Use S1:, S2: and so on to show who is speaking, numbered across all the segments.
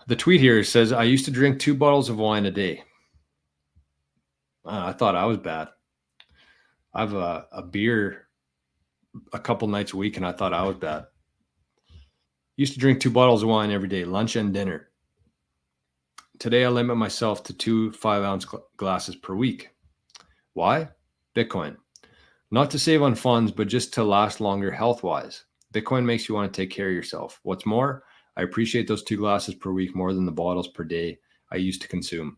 S1: The tweet here says, I used to drink 2 bottles of wine a day. I thought I was bad. I have a beer a couple nights a week, and I thought I was bad. Used to drink 2 bottles of wine every day, lunch and dinner. Today, I limit myself to 2 5-ounce glasses per week. Why? Bitcoin. Not to save on funds, but just to last longer health-wise. Bitcoin makes you want to take care of yourself. What's more, I appreciate those 2 glasses per week more than the bottles per day I used to consume.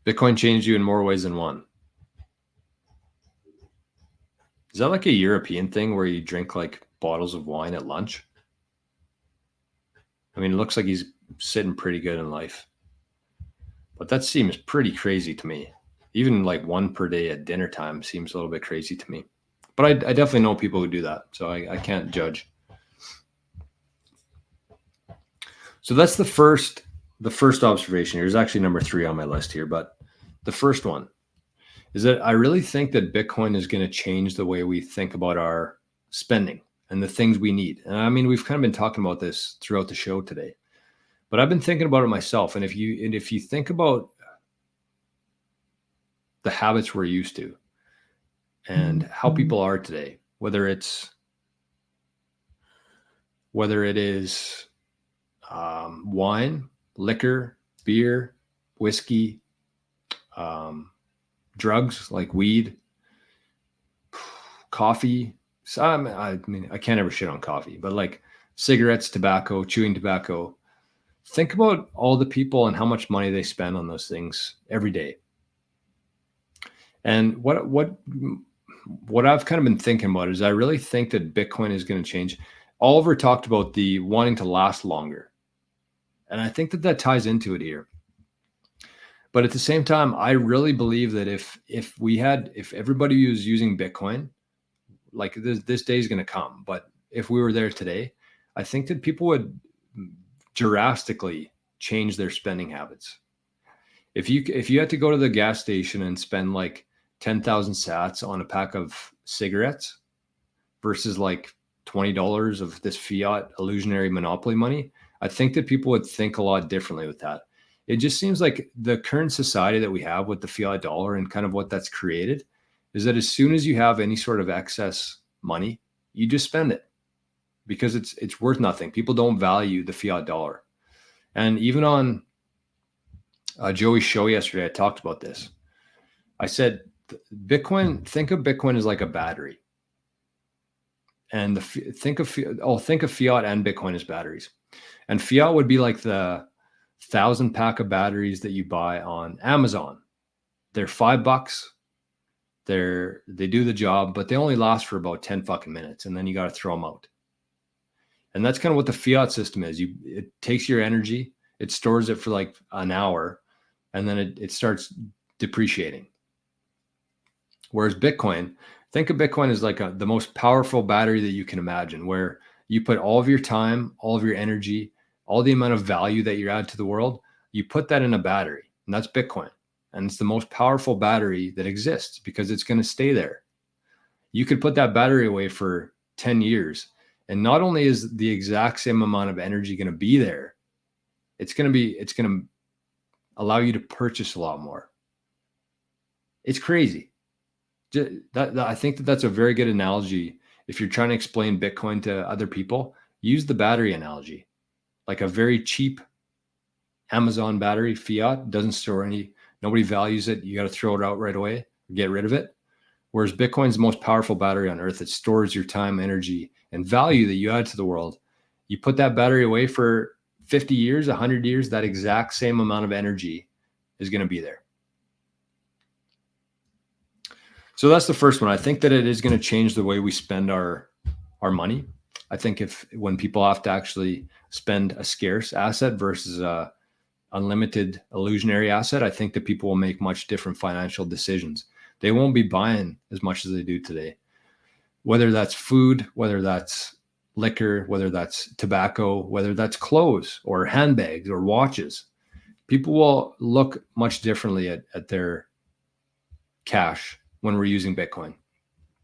S1: Bitcoin changed you in more ways than one. Is that like a European thing where you drink like bottles of wine at lunch? I mean, it looks like he's sitting pretty good in life. But that seems pretty crazy to me. Even like 1 per day at dinner time seems a little bit crazy to me. But I definitely know people who do that, so I can't judge. So that's the first observation. Here's actually number 3 on my list here, but the first one is that I really think that Bitcoin is going to change the way we think about our spending and the things we need. And I mean, we've kind of been talking about this throughout the show today, but I've been thinking about it myself. And if you think about the habits we're used to and how people are today, whether it is wine, liquor, beer, whiskey, drugs like weed, coffee. So, I mean, I can't ever shit on coffee, but like cigarettes, tobacco, chewing tobacco. Think about all the people and how much money they spend on those things every day. And what I've kind of been thinking about is I really think that Bitcoin is going to change. Oliver talked about the wanting to last longer. And I think that ties into it here. But at the same time, I really believe that if everybody was using Bitcoin, like this day is going to come, but if we were there today, I think that people would drastically change their spending habits. If you had to go to the gas station and spend like 10,000 sats on a pack of cigarettes versus like $20 of this fiat illusionary monopoly money, I think that people would think a lot differently with that. It just seems like the current society that we have with the fiat dollar and kind of what that's created is that as soon as you have any sort of excess money, you just spend it because it's worth nothing. People don't value the fiat dollar. And even on Joey's show yesterday, I talked about this. I said, Bitcoin, think of Bitcoin as like a battery. And think of fiat and Bitcoin as batteries. And fiat would be like the 1,000 pack of batteries that you buy on Amazon. They're $5. They do the job, but they only last for about 10 fucking minutes, and then you got to throw them out. And that's kind of what the fiat system is. It takes your energy, it stores it for like an hour, and then it starts depreciating. Whereas Bitcoin, think of Bitcoin as like the most powerful battery that you can imagine, where you put all of your time, all of your energy, all the amount of value that you add to the world, you put that in a battery, and that's Bitcoin. And it's the most powerful battery that exists because it's going to stay there. You could put that battery away for 10 years. And not only is the exact same amount of energy going to be there, it's going to allow you to purchase a lot more. It's crazy. I think that's a very good analogy. If you're trying to explain Bitcoin to other people, use the battery analogy. Like a very cheap Amazon battery, fiat, doesn't store nobody values it. You got to throw it out right away, get rid of it. Whereas Bitcoin's the most powerful battery on earth. It stores your time, energy, and value that you add to the world. You put that battery away for 50 years, 100 years, that exact same amount of energy is going to be there. So that's the first one. I think that it is going to change the way we spend our money. I think when people have to actually spend a scarce asset versus a unlimited illusionary asset, I think that people will make much different financial decisions. They won't be buying as much as they do today. Whether that's food, whether that's liquor, whether that's tobacco, whether that's clothes or handbags or watches, people will look much differently at their cash when we're using Bitcoin.